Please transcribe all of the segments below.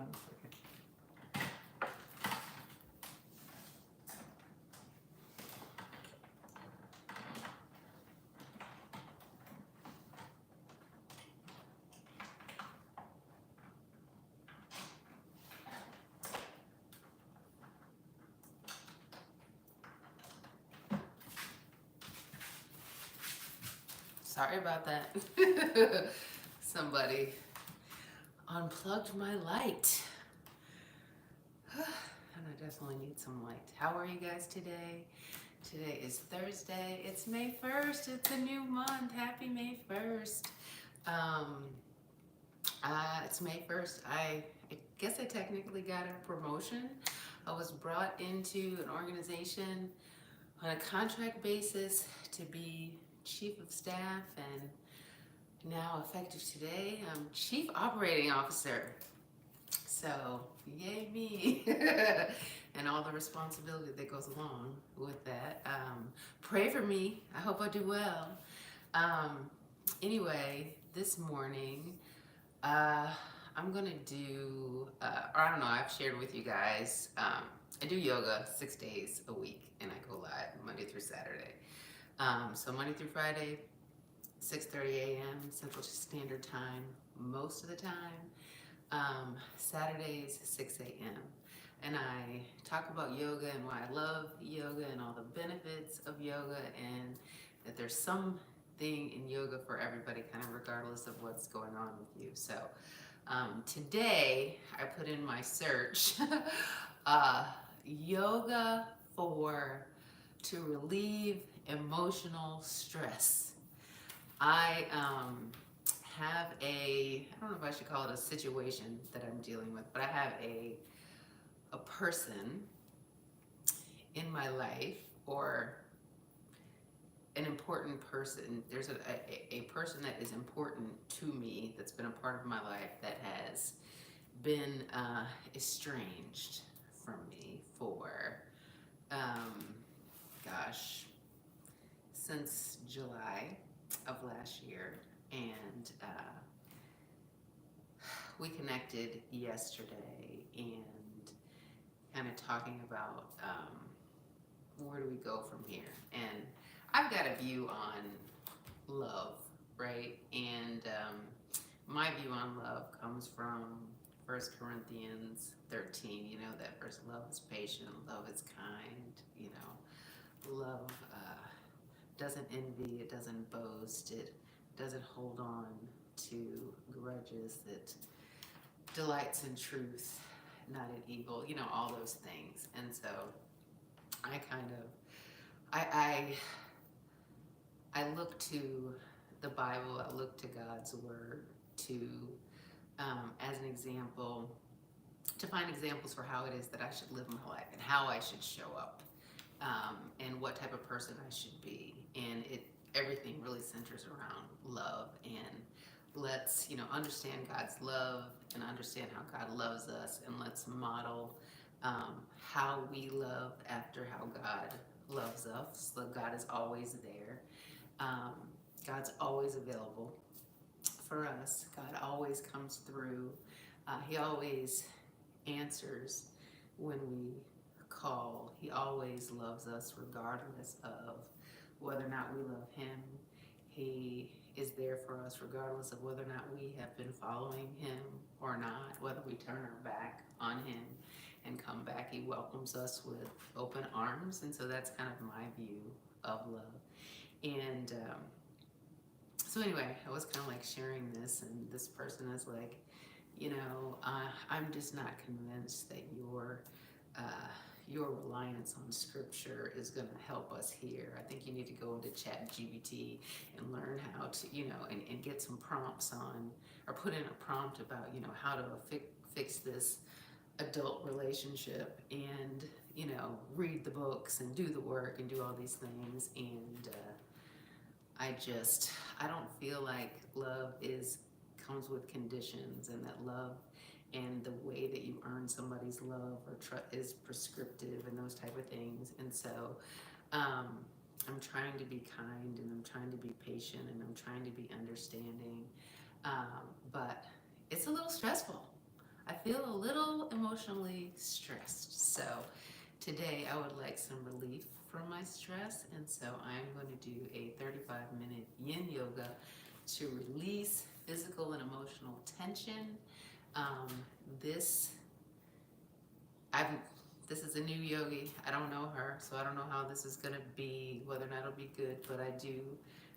on a second. Sorry about that. Somebody unplugged my light. And I definitely need some light. How are you guys today? Today is Thursday. It's May 1st. It's a new month. Happy May 1st. Um, it's May 1st. I guess I technically got a promotion. I was brought into an organization on a contract basis to be chief of staff, and now effective today, I'm chief operating officer. So, yay me. And all the responsibility that goes along with that. Pray for me. I hope I do well. Um, anyway, this morning, I'm gonna do, or I don't know, I've shared with you guys, I do yoga 6 days a week, and I go live Monday through Saturday. So Monday through Friday, 6:30 a.m. Central Standard Time most of the time. Saturdays, 6 a.m. And I talk about yoga and why I love yoga and all the benefits of yoga, and that there's something in yoga for everybody, kind of regardless of what's going on with you. So today I put in my search yoga to relieve emotional stress. I have I don't know if I should call it a situation that I'm dealing with, but I have a person in my life, or an important person. There's a person that is important to me, that's been a part of my life, that has been estranged from me for, gosh, since July of last year. And we connected yesterday and kind of talking about where do we go from here. And I've got a view on love, right? And my view on love comes from 1 Corinthians 13, you know, that verse, love is patient, love is kind, you know, love doesn't envy, it doesn't boast, it doesn't hold on to grudges, it delights in truth, not in evil, you know, all those things. And so I kind of, I look to the Bible, I look to God's word to, as an example, to find examples for how it is that I should live my life and how I should show up, and what type of person I should be. And everything really centers around love. And let's, you know, understand God's love and understand how God loves us, and let's model how we love after how God loves us. So God is always there. God's always available for us. God always comes through. He always answers when we call. He always loves us regardless of whether or not we love him. He is there for us regardless of whether or not we have been following him or not, whether we turn our back on him and come back. He welcomes us with open arms. And so that's kind of my view of love. And so anyway, I was kind of like sharing this, and this person is like, you know, I'm just not convinced that your reliance on scripture is going to help us here. I think you need to go into ChatGPT and learn how to, you know, and get some prompts on, or put in a prompt about, you know, how to fix this adult relationship, and, you know, read the books and do the work and do all these things. And I don't feel like love comes with conditions, and that love and the way that you earn somebody's love is prescriptive and those type of things. And so I'm trying to be kind, and I'm trying to be patient, and I'm trying to be understanding, but it's a little stressful. I feel a little emotionally stressed. So today I would like some relief from my stress, and so I'm going to do a 35-minute yin yoga to release physical and emotional tension. Um, this I've this is a new yogi. I don't know her, so I don't know how this is gonna be, whether or not it'll be good. But I do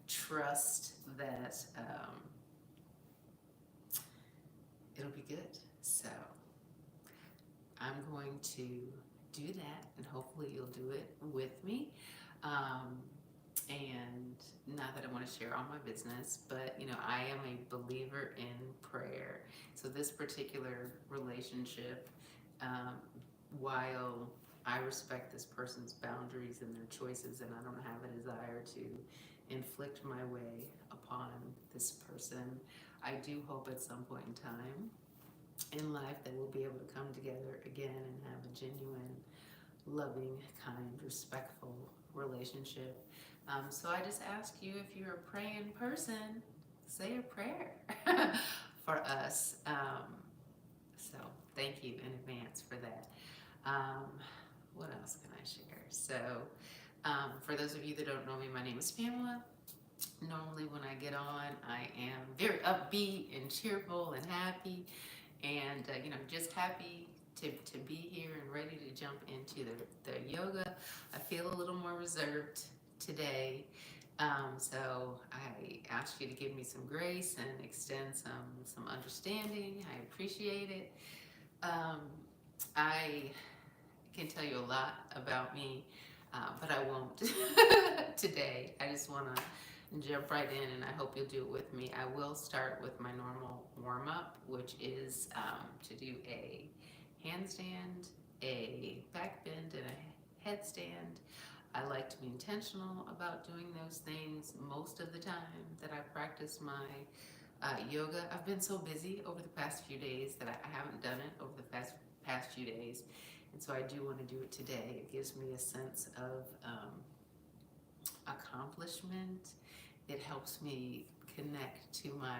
trust that it'll be good. So I'm going to do that, and hopefully you'll do it with me. Um, and not that I want to share all my business, but I am a believer in prayer. So this particular relationship, um, while I respect this person's boundaries and their choices, and I don't have a desire to inflict my way upon this person, I do hope at some point in time in life that we'll be able to come together again and have a genuine, loving, kind, respectful relationship. So I just ask you, if you're a praying person, say a prayer for us. So thank you in advance for that. Um, what else can I share? So for those of you that don't know me, my name is Pamela. Normally when I get on, I am very upbeat and cheerful and happy, and just happy to be here and ready to jump into the yoga. I feel a little more reserved today, so I ask you to give me some grace and extend some understanding. I appreciate it. I can tell you a lot about me, but I won't today. I just want to jump right in, and I hope you'll do it with me. I will start with my normal warm-up, which is to do a handstand, a back bend, and a headstand. I like to be intentional about doing those things most of the time that I practice my yoga. I've been so busy over the past few days that I haven't done it over the past few days, and so I do want to do it today. It gives me a sense of accomplishment. It helps me connect to my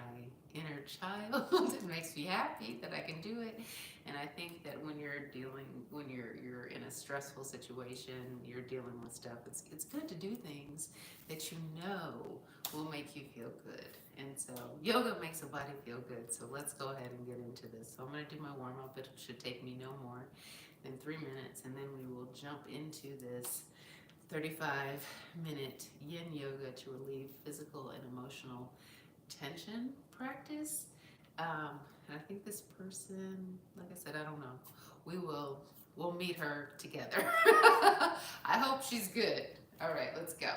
inner child. It makes me happy that I can do it. And I think that when you're in a stressful situation, you're dealing with stuff, it's good to do things that will make you feel good. And so yoga makes the body feel good. So let's go ahead and get into this. So I'm going to do my warm up. It should take me no more than 3 minutes, and then we will jump into this 35-minute yin yoga to relieve physical and emotional tension practice. And I think this person, like I said, I don't know. We'll meet her together. I hope she's good. All right, let's go.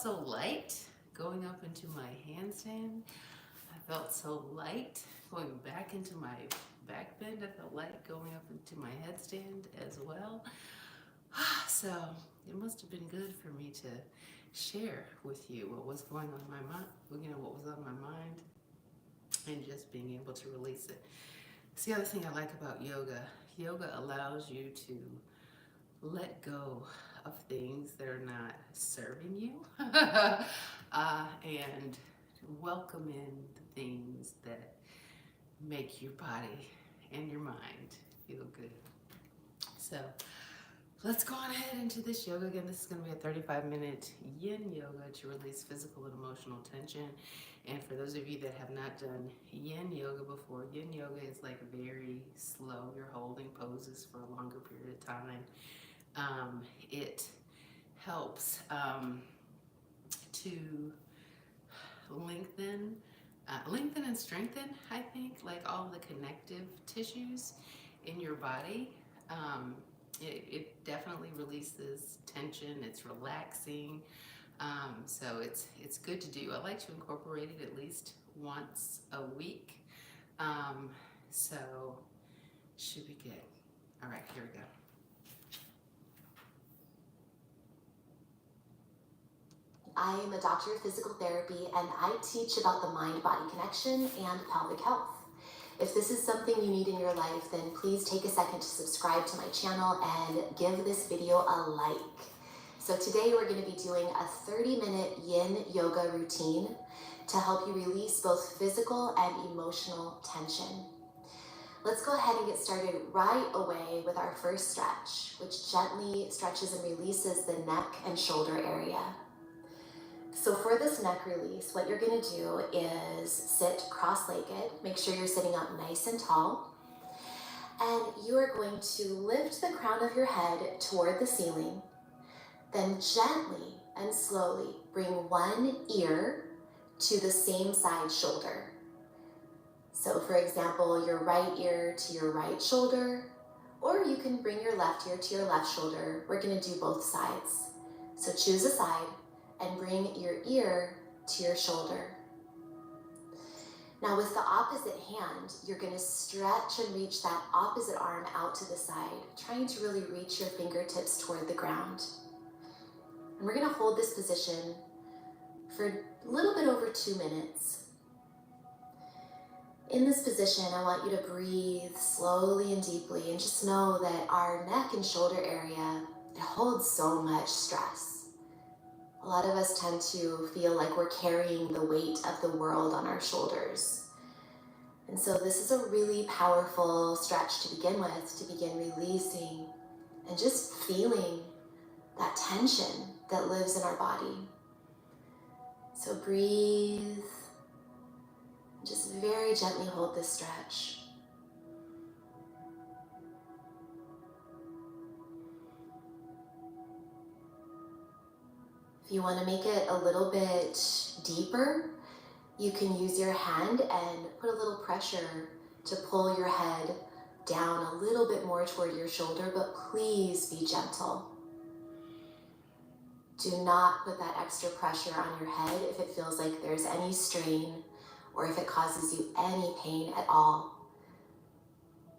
so light going up into my handstand. I felt so light going back into my back bend. I felt light going up into my headstand as well. So it must have been good for me to share with you what was going on in my mind, what was on my mind, and just being able to release it. It's the other thing I like about yoga. Yoga allows you to let go of things that are not serving you and welcome in the things that make your body and your mind feel good. So let's go on ahead into this yoga. Again, this is going to be a 35-minute yin yoga to release physical and emotional tension. And for those of you that have not done yin yoga before, yin yoga is like very slow. You're holding poses for a longer period of time. It helps to lengthen and strengthen, I think, like all the connective tissues in your body. It definitely releases tension. It's relaxing. So it's good to do. I like to incorporate it at least once a week. So should be good. All right, here we go. I am a doctor of physical therapy, and I teach about the mind-body connection and pelvic health. If this is something you need in your life, then please take a second to subscribe to my channel and give this video a like. So today we're going to be doing a 30-minute yin yoga routine to help you release both physical and emotional tension. Let's go ahead and get started right away with our first stretch, which gently stretches and releases the neck and shoulder area. So for this neck release, what you're going to do is sit cross-legged. Make sure you're sitting up nice and tall. And you are going to lift the crown of your head toward the ceiling. Then gently and slowly bring one ear to the same side shoulder. So for example, your right ear to your right shoulder, or you can bring your left ear to your left shoulder. We're going to do both sides. So choose a side and bring your ear to your shoulder. Now with the opposite hand, you're going to stretch and reach that opposite arm out to the side, trying to really reach your fingertips toward the ground. And we're going to hold this position for a little bit over 2 minutes. In this position, I want you to breathe slowly and deeply, and just know that our neck and shoulder area, it holds so much stress. A lot of us tend to feel like we're carrying the weight of the world on our shoulders. And so this is a really powerful stretch to begin with, to begin releasing and just feeling that tension that lives in our body. So breathe, just very gently hold this stretch. If you want to make it a little bit deeper, you can use your hand and put a little pressure to pull your head down a little bit more toward your shoulder, but please be gentle. Do not put that extra pressure on your head if it feels like there's any strain or if it causes you any pain at all.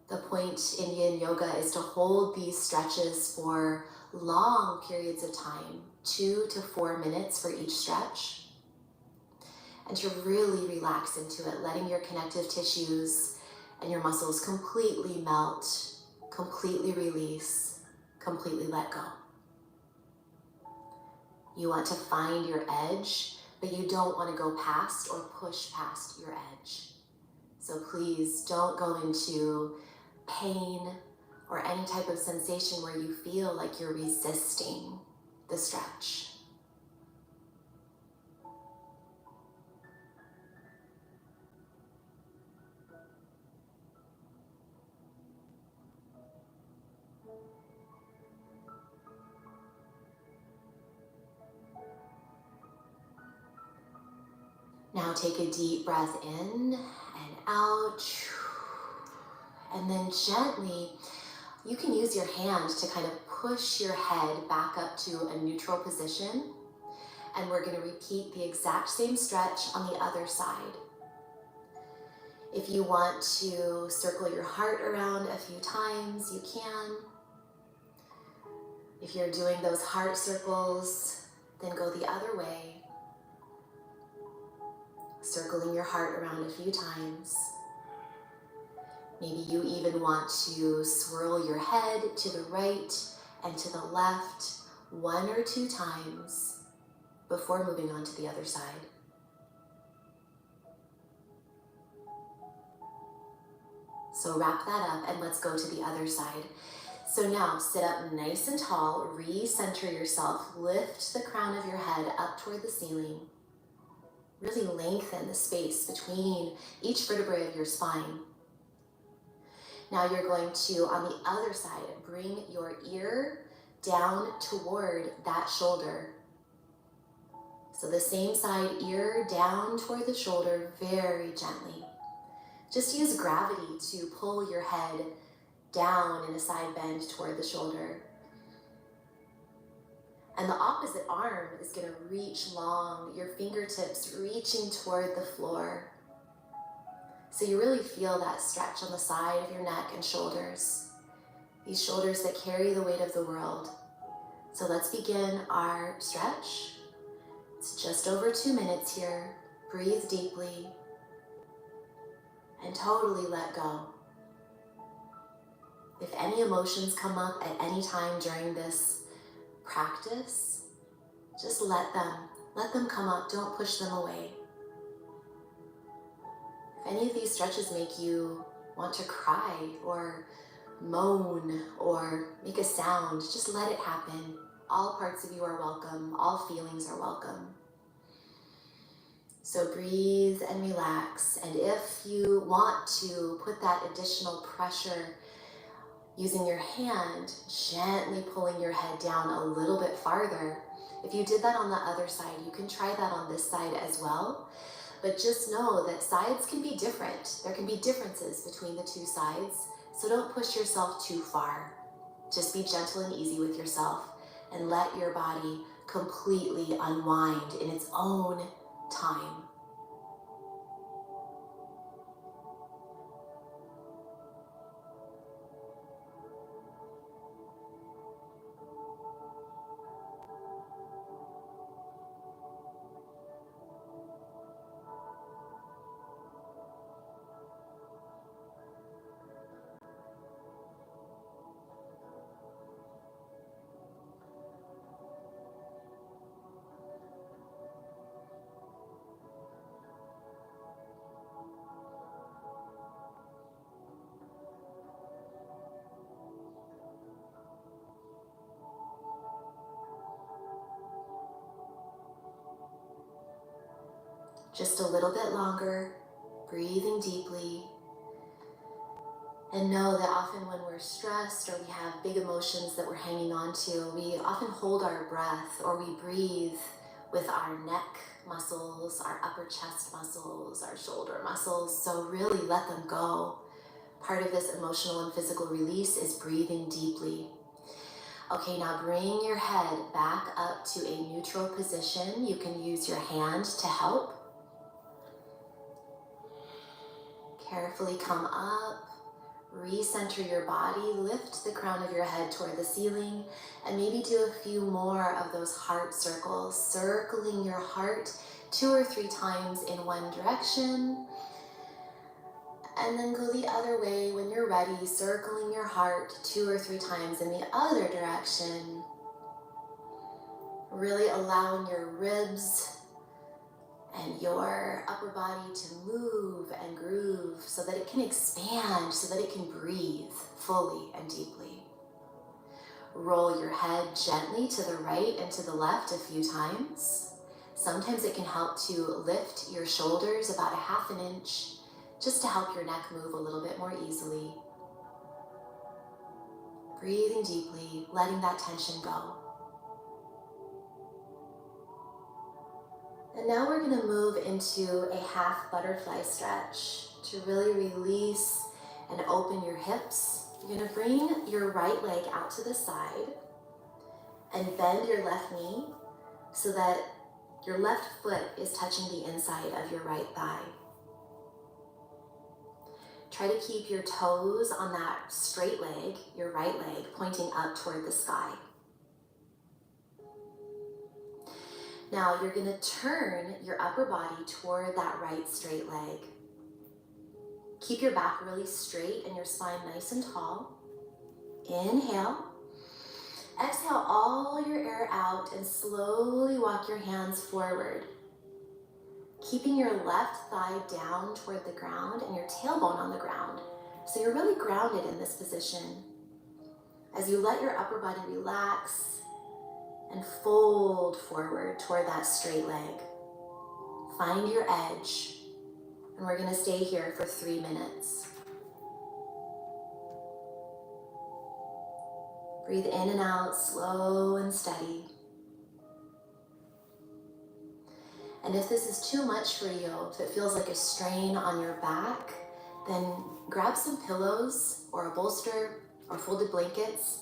The point in yin yoga is to hold these stretches for long periods of time, 2 to 4 minutes for each stretch, and to really relax into it, letting your connective tissues and your muscles completely melt, completely release, completely let go. You want to find your edge, but you don't want to go past or push past your edge. So please don't go into pain or any type of sensation where you feel like you're resisting the stretch. Now take a deep breath in and out, and then gently, you can use your hand to kind of push your head back up to a neutral position, And we're going to repeat the exact same stretch on the other side. If you want to circle your heart around a few times, you can. If you're doing those heart circles, then go the other way, circling your heart around a few times. Maybe you even want to swirl your head to the right and to the left 1 or 2 times before moving on to the other side. So wrap that up and let's go to the other side. So now sit up nice and tall, recenter yourself, lift the crown of your head up toward the ceiling. Really lengthen the space between each vertebrae of your spine. Now you're going to, on the other side, bring your ear down toward that shoulder. So the same side, ear down toward the shoulder very gently. Just use gravity to pull your head down in a side bend toward the shoulder. And the opposite arm is going to reach long, your fingertips reaching toward the floor. So you really feel that stretch on the side of your neck and shoulders. These shoulders that carry the weight of the world. So let's begin our stretch. It's just over 2 minutes here. Breathe deeply and totally let go. If any emotions come up at any time during this practice, just let them come up. Don't push them away. If any of these stretches make you want to cry or moan or make a sound, just let it happen. All parts of you are welcome. All feelings are welcome. So breathe and relax. And if you want to put that additional pressure using your hand, gently pulling your head down a little bit farther. If you did that on the other side, you can try that on this side as well. But just know that sides can be different. There can be differences between the 2 sides. So don't push yourself too far. Just be gentle and easy with yourself and let your body completely unwind in its own time. Just a little bit longer, breathing deeply. And know that often when we're stressed or we have big emotions that we're hanging on to, we often hold our breath or we breathe with our neck muscles, our upper chest muscles, our shoulder muscles. So really let them go. Part of this emotional and physical release is breathing deeply. Okay, now bring your head back up to a neutral position. You can use your hand to help. Carefully come up, recenter your body, lift the crown of your head toward the ceiling, and maybe do a few more of those heart circles, circling your heart 2 or 3 times in one direction, and then go the other way when you're ready, circling your heart 2 or 3 times in the other direction, really allowing your ribs and your upper body to move and groove so that it can expand, so that it can breathe fully and deeply. Roll your head gently to the right and to the left a few times. Sometimes it can help to lift your shoulders about 1/2 inch, just to help your neck move a little bit more easily. Breathing deeply, letting that tension go. And now we're going to move into a half butterfly stretch to really release and open your hips. You're going to bring your right leg out to the side and bend your left knee so that Your left foot is touching the inside of your right thigh. Try to keep your toes on that straight leg, your right leg, pointing up toward the sky. Now you're going to turn your upper body toward that right straight leg. Keep your back really straight and your spine nice and tall. Inhale. Exhale all your air out and slowly walk your hands forward. Keeping your left thigh down toward the ground and your tailbone on the ground. So you're really grounded in this position. As you let your upper body relax and fold forward toward that straight leg. Find your edge, and we're gonna stay here for 3 minutes. Breathe in and out, slow and steady. And if this is too much for you, if it feels like a strain on your back, then grab some pillows or a bolster or folded blankets,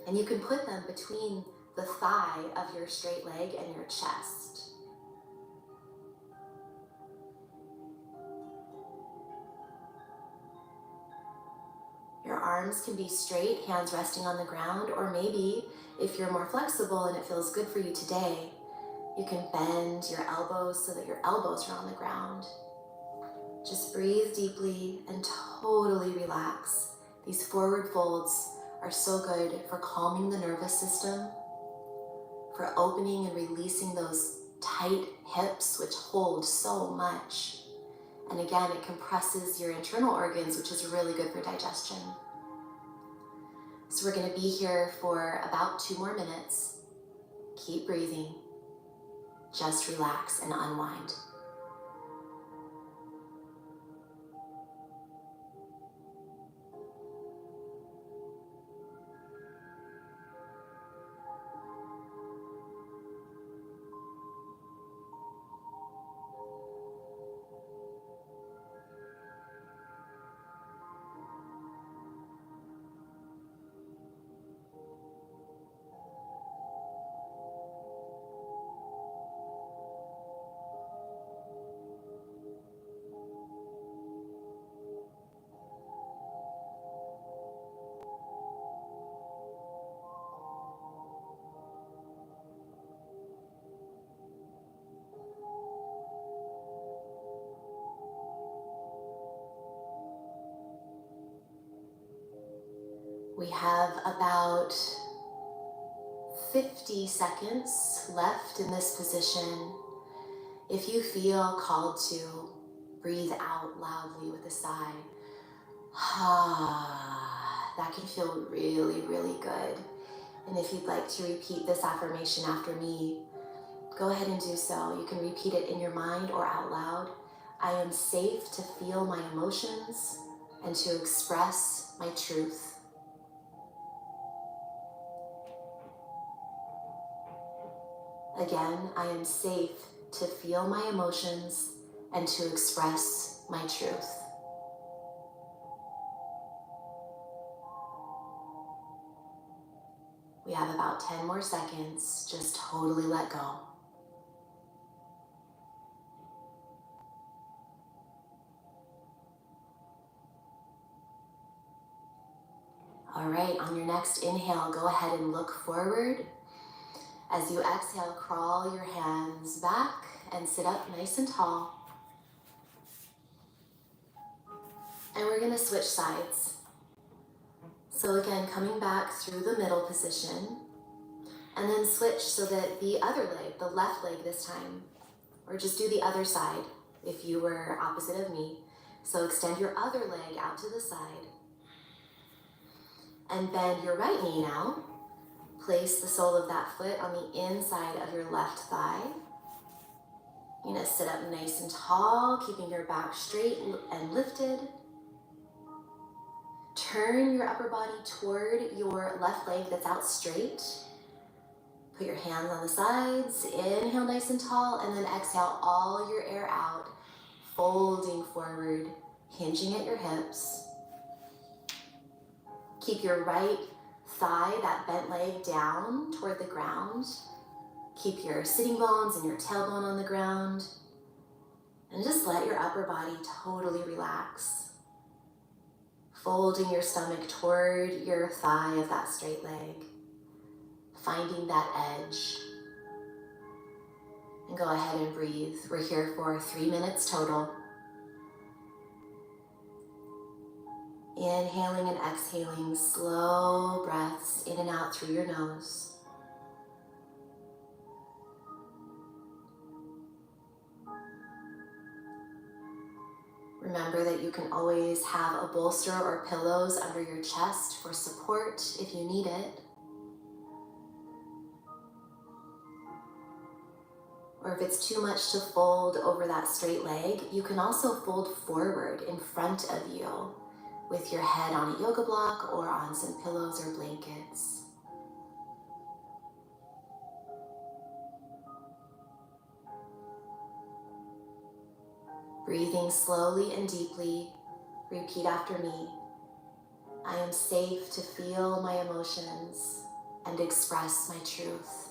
and you can put them between the thigh of your straight leg and your chest. Your arms can be straight, hands resting on the ground, or maybe if you're more flexible and it feels good for you today, you can bend your elbows so that your elbows are on the ground. Just breathe deeply and totally relax. These forward folds are so good for calming the nervous system, for opening and releasing those tight hips which hold so much. And again, it compresses your internal organs, which is really good for digestion. So we're going to be here for about 2 more minutes. Keep breathing. Just relax and unwind. We have about 50 seconds left in this position. If you feel called to, breathe out loudly with a sigh. That can feel really, really good. And if you'd like to repeat this affirmation after me, go ahead and do so. You can repeat it in your mind or out loud. I am safe to feel my emotions and to express my truth. Again, I am safe to feel my emotions and to express my truth. We have about 10 more seconds. Just totally let go. All right, on your next inhale, go ahead and look forward. As you exhale, crawl your hands back and sit up nice and tall. And we're going to switch sides. So again, coming back through the middle position, and then switch so that the other leg, the left leg this time, or just do the other side if you were opposite of me. So extend your other leg out to the side. And bend your right knee now. Place the sole of that foot on the inside of your left thigh. You're going to sit up nice and tall, keeping your back straight and lifted. Turn your upper body toward your left leg that's out straight. Put your hands on the sides. Inhale nice and tall, and then exhale all your air out, folding forward, hinging at your hips. Keep your right thigh, that bent leg, down toward the ground. Keep your sitting bones and your tailbone on the ground. And just let your upper body totally relax. Folding your stomach toward your thigh of that straight leg. Finding that edge. And go ahead and breathe. We're here for 3 minutes total. Inhaling and exhaling slow breaths in and out through your nose. Remember that you can always have a bolster or pillows under your chest for support if you need it. Or if it's too much to fold over that straight leg, you can also fold forward in front of you with your head on a yoga block or on some pillows or blankets. Breathing slowly and deeply, repeat after me. I am safe to feel my emotions and express my truth.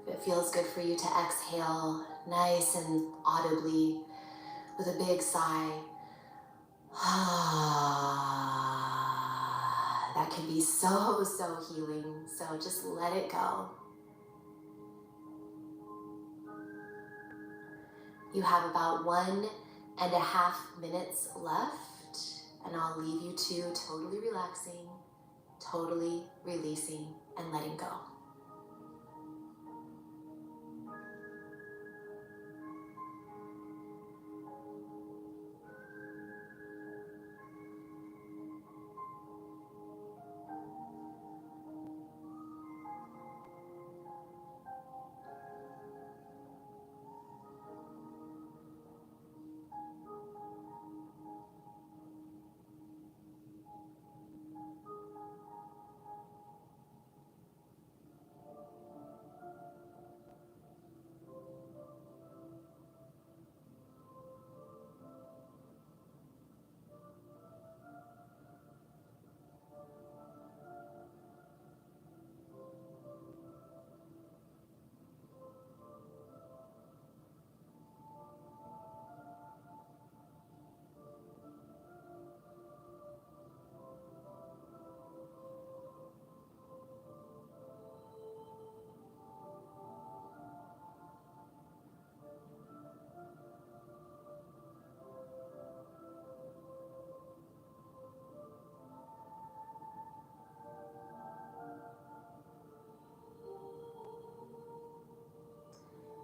If it feels good for you to exhale nice and audibly with a big sigh, that can be so healing. So just let it go. You have about 1.5 minutes left, and I'll leave you to totally relaxing, totally releasing, and letting go.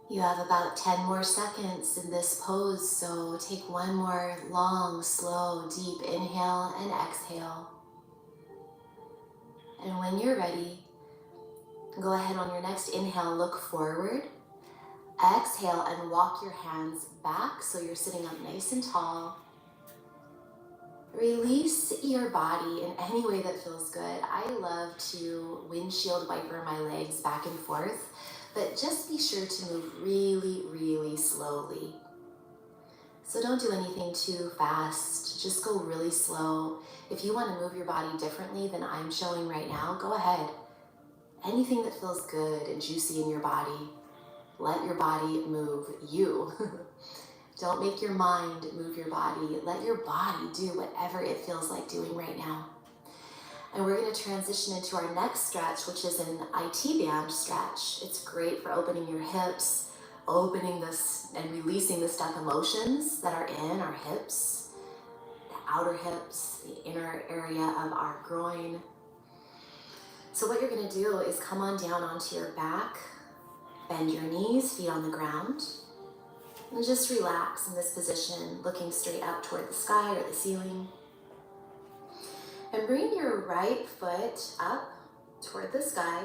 You have about 10 more seconds in this pose, so take one more long, slow, deep inhale and exhale. And when you're ready, go ahead on your next inhale, look forward. Exhale and walk your hands back so you're sitting up nice and tall. Release your body in any way that feels good. I love to windshield wiper my legs back and forth, but just be sure to move really slowly. So don't do anything too fast, just go really slow. If you want to move your body differently than I'm showing right now, go ahead. Anything that feels good and juicy in your body, let your body move you. Don't make your mind move your body. Let your body do whatever it feels like doing right now. And we're going to transition into our next stretch, which is an IT band stretch. It's great for opening your hips, opening this and releasing the stuck emotions that are in our hips, the outer hips, the inner area of our groin. So what you're going to do is come on down onto your back, bend your knees, feet on the ground, and just relax in this position, looking straight up toward the sky or the ceiling. And bring your right foot up toward the sky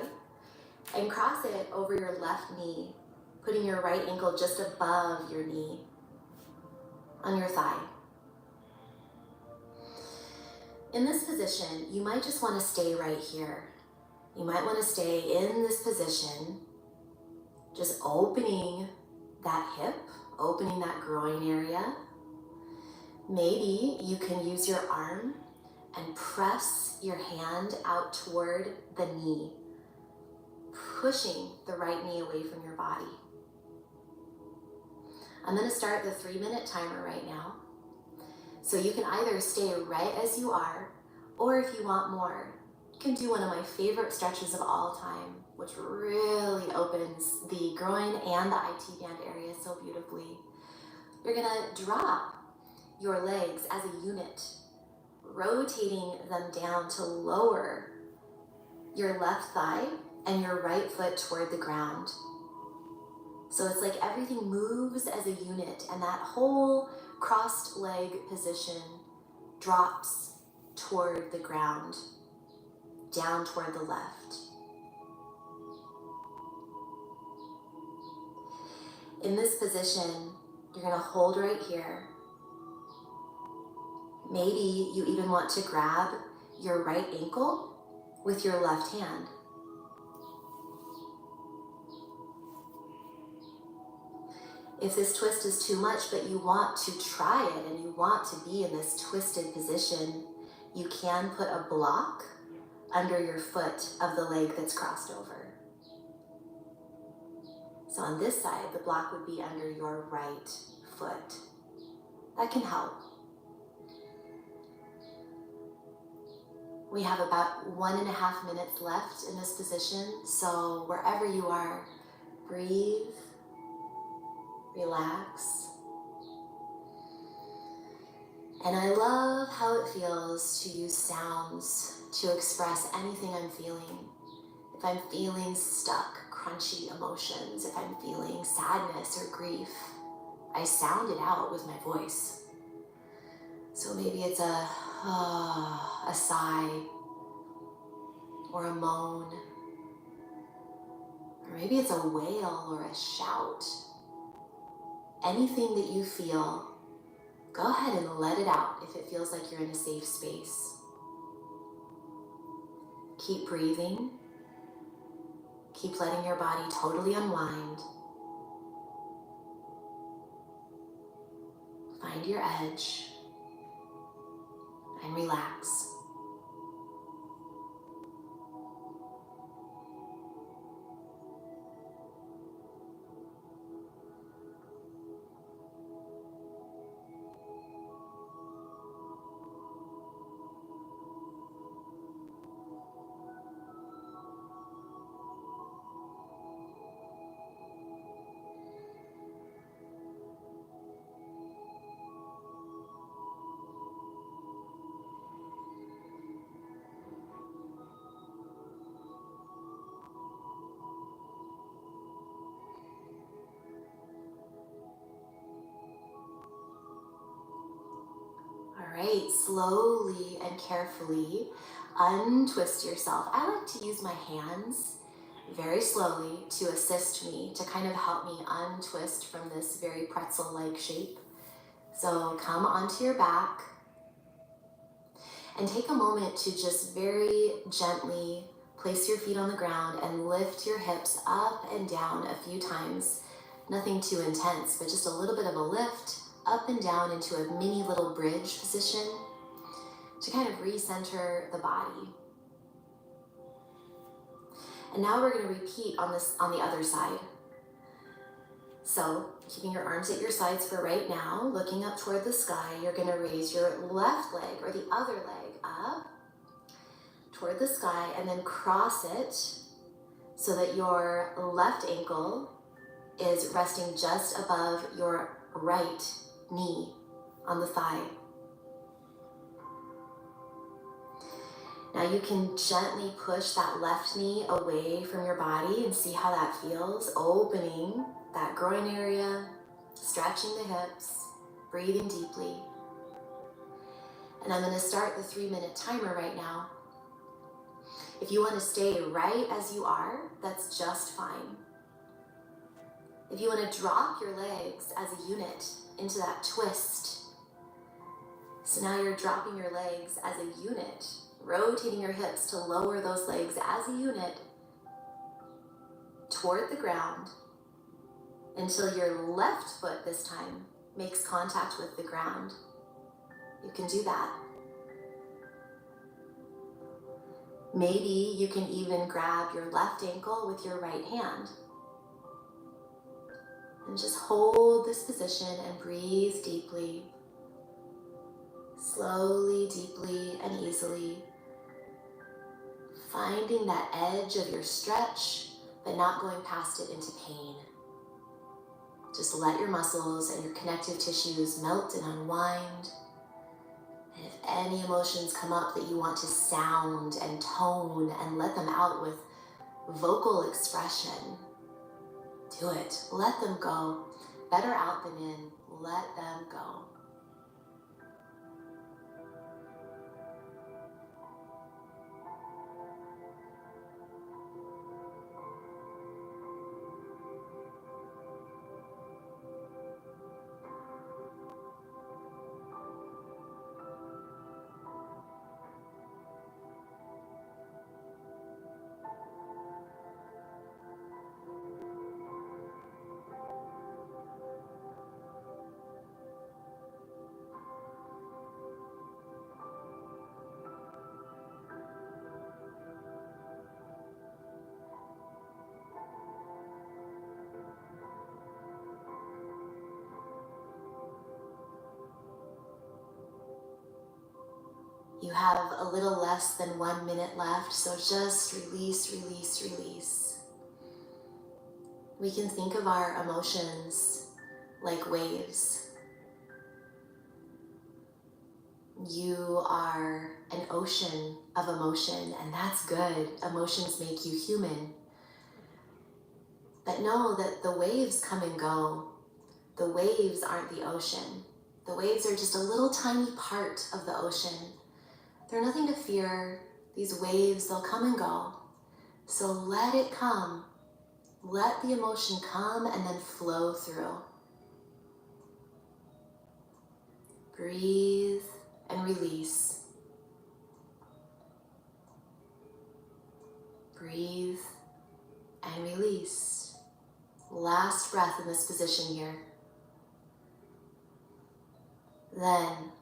and cross it over your left knee, putting your right ankle just above your knee on your thigh. In this position, you might just want to stay right here. You might want to stay in this position, just opening that hip, opening that groin area. Maybe you can use your arm and press your hand out toward the knee, pushing the right knee away from your body. I'm going to start the 3-minute timer right now. So you can either stay right as you are, or if you want more, you can do one of my favorite stretches of all time, which really opens the groin and the IT band area so beautifully. You're going to drop your legs as a unit, rotating them down to lower your left thigh and your right foot toward the ground. So it's like everything moves as a unit, and that whole crossed leg position drops toward the ground, down toward the left. In this position, you're going to hold right here. Maybe you even want to grab your right ankle with your left hand. If this twist is too much, but you want to try it and you want to be in this twisted position, you can put a block under your foot of the leg that's crossed over. So on this side, the block would be under your right foot. That can help. We have about 1.5 minutes left in this position, so wherever you are, breathe, relax. And I love how it feels to use sounds to express anything I'm feeling. If I'm feeling stuck, crunchy emotions, if I'm feeling sadness or grief, I sound it out with my voice. So maybe it's a sigh or a moan, or maybe it's a wail or a shout. Anything that you feel, go ahead and let it out if it feels like you're in a safe space. Keep breathing. Keep letting your body totally unwind. Find your edge and relax. All right, slowly and carefully untwist yourself. I like to use my hands very slowly to assist me, to kind of help me untwist from this very pretzel-like shape. So come onto your back and take a moment to just very gently place your feet on the ground and lift your hips up and down a few times. Nothing too intense, but just a little bit of a lift up and down into a mini little bridge position to kind of recenter the body. And now we're going to repeat on the other side. So keeping your arms at your sides for right now, looking up toward the sky, you're going to raise your left leg or the other leg up toward the sky and then cross it so that your left ankle is resting just above your right knee on the thigh. Now you can gently push that left knee away from your body and see how that feels, opening that groin area, stretching the hips, breathing deeply. And I'm going to start the 3-minute timer right now. If you want to stay right as you are, that's just fine. If you want to drop your legs as a unit into that twist, so now you're dropping your legs as a unit, rotating your hips to lower those legs as a unit toward the ground until your left foot this time makes contact with the ground. You can do that. Maybe you can even grab your left ankle with your right hand. And just hold this position and breathe deeply, slowly, deeply, and easily. Finding that edge of your stretch, but not going past it into pain. Just let your muscles and your connective tissues melt and unwind. And if any emotions come up that you want to sound and tone and let them out with vocal expression, do it. Let them go. Better out than in. Let them go. You have a little less than 1 minute left, so just release, release, release. We can think of our emotions like waves. You are an ocean of emotion, and that's good. Emotions make you human. But know that the waves come and go. The waves aren't the ocean. The waves are just a little tiny part of the ocean. They're nothing to fear. These waves, they'll come and go. So let it come. Let the emotion come and then flow through. Breathe and release. Breathe and release. Last breath in this position here. Then,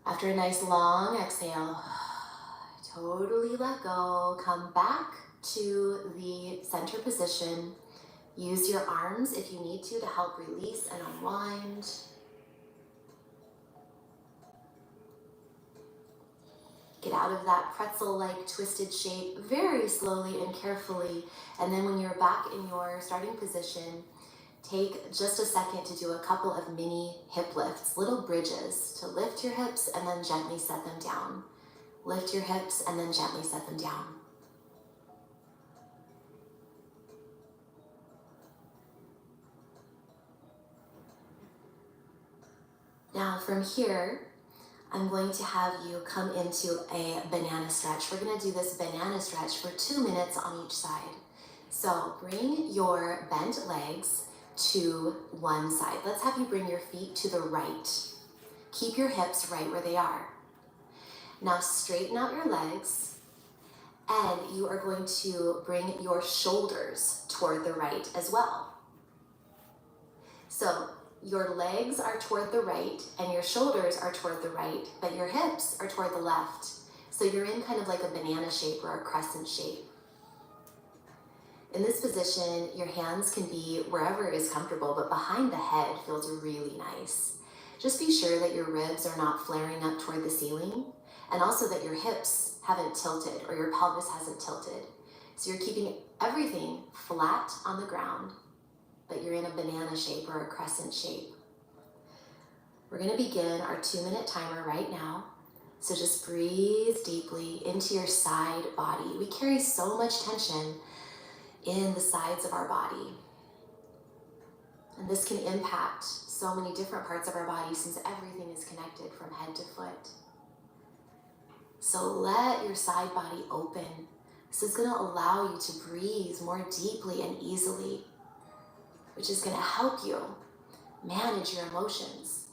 after a nice long exhale, totally let go. Come back to the center position. Use your arms if you need to help release and unwind. Get out of that pretzel-like twisted shape very slowly and carefully. And then when you're back in your starting position, take just a second to do a couple of mini hip lifts, little bridges to lift your hips and then gently set them down. Lift your hips and then gently set them down. Now from here, I'm going to have you come into a banana stretch. We're going to do this banana stretch for 2 minutes on each side. So bring your bent legs to one side. Let's have you bring your feet to the right. Keep your hips right where they are. Now straighten out your legs, and you are going to bring your shoulders toward the right as well. So your legs are toward the right and your shoulders are toward the right, but your hips are toward the left. So you're in kind of like a banana shape or a crescent shape. In this position, your hands can be wherever is comfortable, but behind the head feels really nice. Just be sure that your ribs are not flaring up toward the ceiling, and also that your hips haven't tilted or your pelvis hasn't tilted. So you're keeping everything flat on the ground, but you're in a banana shape or a crescent shape. We're going to begin our 2-minute timer right now. So just breathe deeply into your side body. We carry so much tension in the sides of our body. And this can impact so many different parts of our body since everything is connected from head to foot. So let your side body open. This is going to allow you to breathe more deeply and easily, which is going to help you manage your emotions,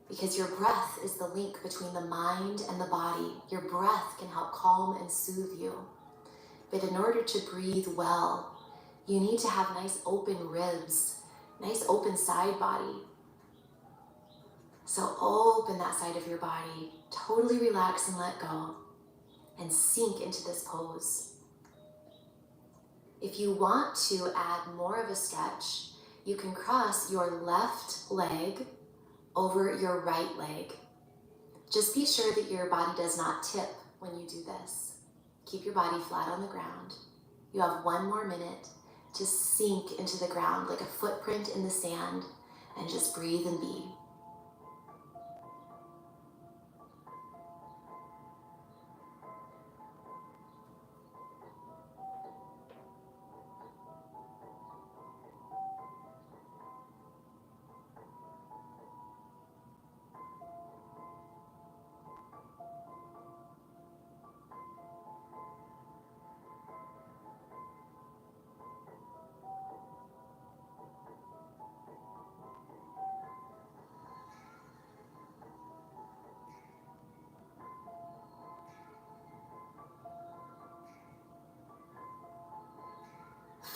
because your breath is the link between the mind and the body. Your breath can help calm and soothe you. But in order to breathe well, you need to have nice open ribs, nice open side body. So open that side of your body, totally relax and let go. and sink into this pose. If you want to add more of a stretch, you can cross your left leg over your right leg. Just be sure that your body does not tip when you do this. Keep your body flat on the ground. You have 1 more minute to sink into the ground like a footprint in the sand and just breathe and be.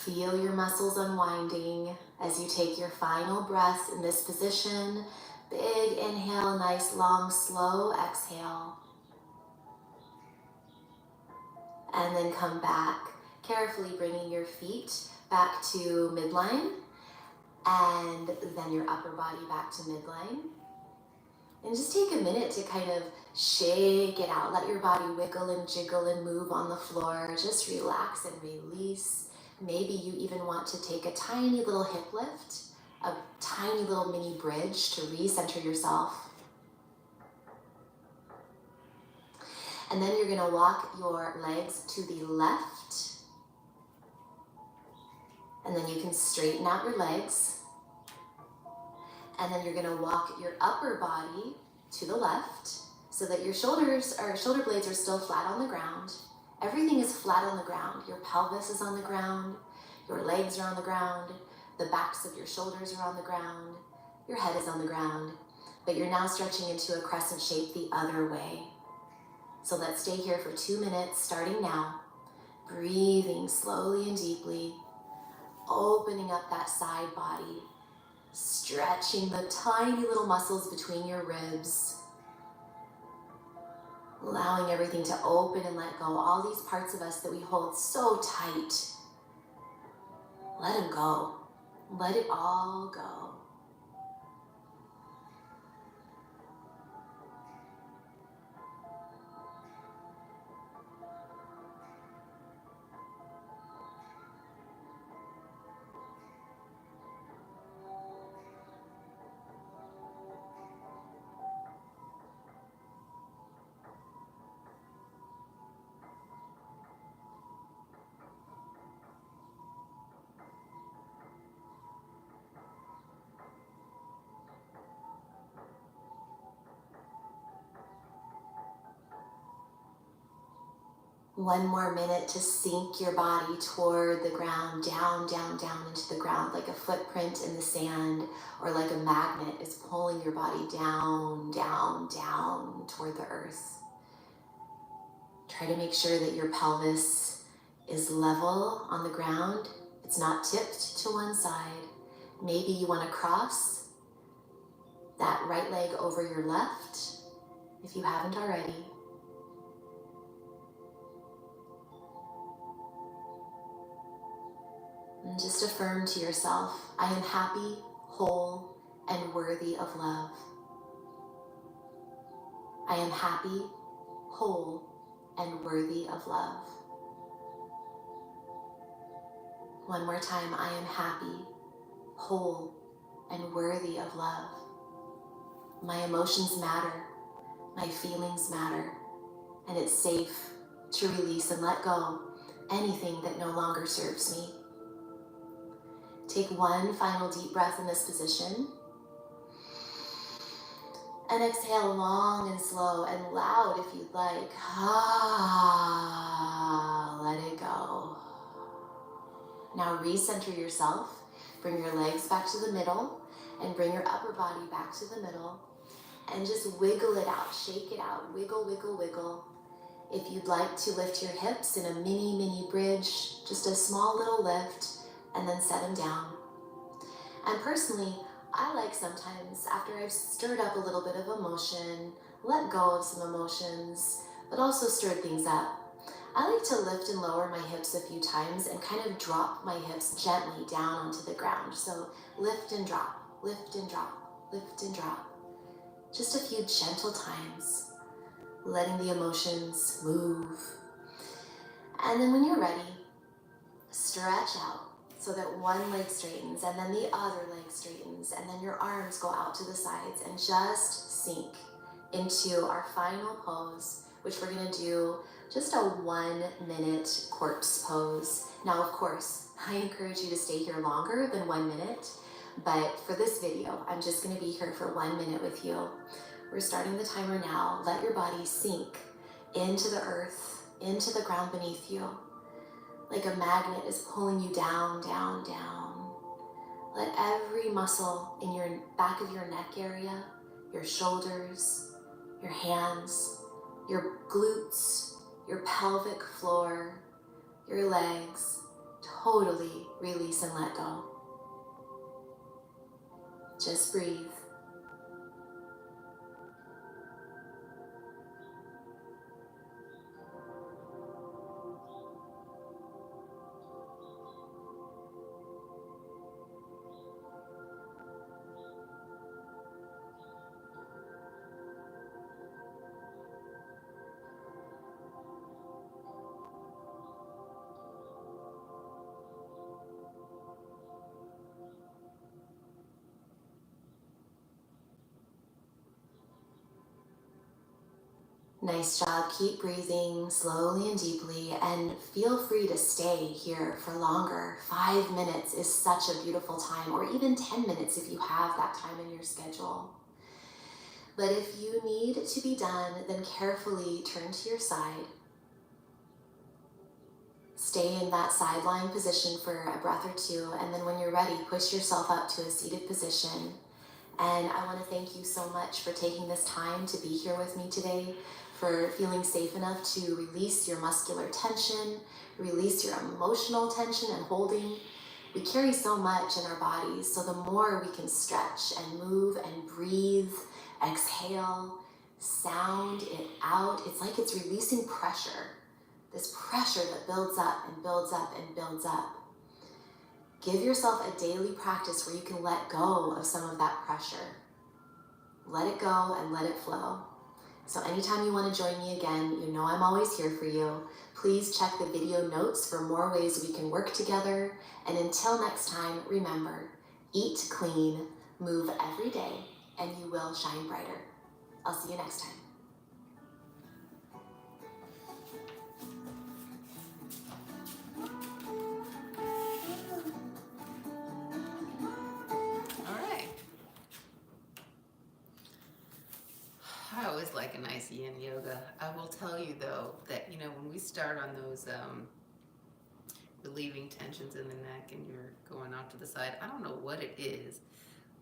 Feel your muscles unwinding as you take your final breath in this position. Big inhale, nice long slow exhale. And then come back, carefully bringing your feet back to midline and then your upper body back to midline. And just take a minute to kind of shake it out. Let your body wiggle and jiggle and move on the floor. Just relax and release. Maybe you even want to take a tiny little hip lift, a tiny little mini bridge to recenter yourself. And then you're gonna walk your legs to the left. And then you can straighten out your legs. And then you're gonna walk your upper body to the left so that your shoulder blades are still flat on the ground. Everything is flat on the ground. Your pelvis is on the ground, your legs are on the ground, the backs of your shoulders are on the ground, your head is on the ground, but you're now stretching into a crescent shape the other way. So let's stay here for 2 minutes, starting now. Breathing slowly and deeply, opening up that side body, stretching the tiny little muscles between your ribs, allowing everything to open and let go. All these parts of us that we hold so tight, let them go. Let it all go. One more minute to sink your body toward the ground, down, down, down into the ground, like a footprint in the sand, or like a magnet is pulling your body down, down, down toward the earth. Try to make sure that your pelvis is level on the ground. It's not tipped to one side. Maybe you want to cross that right leg over your left, if you haven't already. And just affirm to yourself, I am happy, whole, and worthy of love. I am happy, whole, and worthy of love. One more time, I am happy, whole, and worthy of love. My emotions matter, my feelings matter, and it's safe to release and let go anything that no longer serves me. Take one final deep breath in this position. And exhale long and slow and loud if you'd like. Let it go. Now recenter yourself. Bring your legs back to the middle and bring your upper body back to the middle. And just wiggle it out, shake it out, wiggle, wiggle, wiggle. If you'd like to lift your hips in a mini bridge, just a small little lift, and then set them down. And personally, I like sometimes, after I've stirred up a little bit of emotion, let go of some emotions, but also stirred things up. I like to lift and lower my hips a few times and kind of drop my hips gently down onto the ground. So lift and drop, lift and drop, lift and drop. Just a few gentle times, letting the emotions move. And then when you're ready, stretch out so that one leg straightens and then the other leg straightens, and then your arms go out to the sides and just sink into our final pose, which we're gonna do just a 1 minute corpse pose. Now, of course, I encourage you to stay here longer than 1 minute, but for this video, I'm just gonna be here for 1 minute with you. We're starting the timer now. Let your body sink into the earth, into the ground beneath you, like a magnet is pulling you down, down, down. Let every muscle in your back of your neck area, your shoulders, your hands, your glutes, your pelvic floor, your legs, totally release and let go. Just breathe. Nice job. Keep breathing slowly and deeply, and feel free to stay here for longer. 5 minutes is such a beautiful time, or even 10 minutes if you have that time in your schedule. But if you need to be done, then carefully turn to your side. Stay in that side lying position for a breath or two, and then when you're ready, push yourself up to a seated position. And I want to thank you so much for taking this time to be here with me today, for feeling safe enough to release your muscular tension, release your emotional tension and holding. We carry so much in our bodies, so the more we can stretch and move and breathe, exhale, sound it out, it's like it's releasing pressure, this pressure that builds up and builds up and builds up. Give yourself a daily practice where you can let go of some of that pressure. Let it go and let it flow. So anytime you want to join me again, you know I'm always here for you. Please check the video notes for more ways we can work together. And until next time, remember, eat clean, move every day, and you will shine brighter. I'll see you next time. I always like a nice yin yoga. I will tell you though that, when we start on those relieving tensions in the neck and you're going off to the side, I don't know what it is,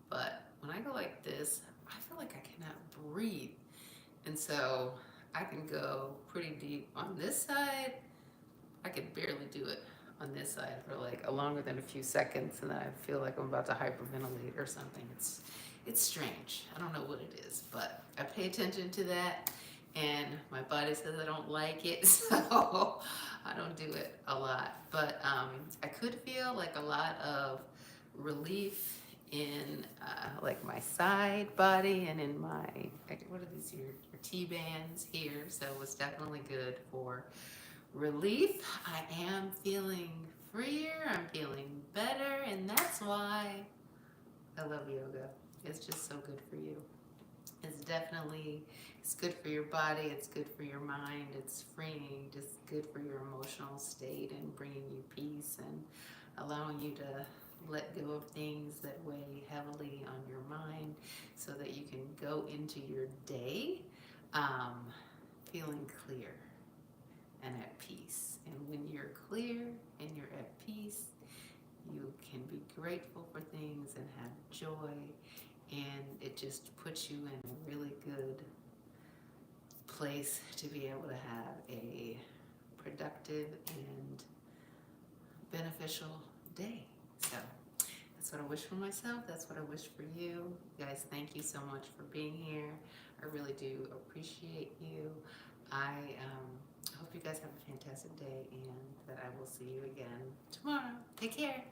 but when I go like this, I feel like I cannot breathe. And so I can go pretty deep on this side. I could barely do it on this side for like longer than a few seconds, and then I feel like I'm about to hyperventilate or something. It's strange. I don't know what it is, but I pay attention to that, and my body says I don't like it, so I don't do it a lot. But I could feel like a lot of relief in like my side body and in my, what are these here, T-bands here, so it was definitely good for relief. I am feeling freer, I'm feeling better, and that's why I love yoga. It's just so good for you. It's good for your body, it's good for your mind, it's freeing, just good for your emotional state and bringing you peace and allowing you to let go of things that weigh heavily on your mind so that you can go into your day feeling clear and at peace. And when you're clear and you're at peace, you can be grateful for things and have joy, and it just puts you in a really good place to be able to have a productive and beneficial day. So that's what I wish for myself. That's what I wish for you. You guys, thank you so much for being here. I really do appreciate you. I hope you guys have a fantastic day and that I will see you again tomorrow. Take care.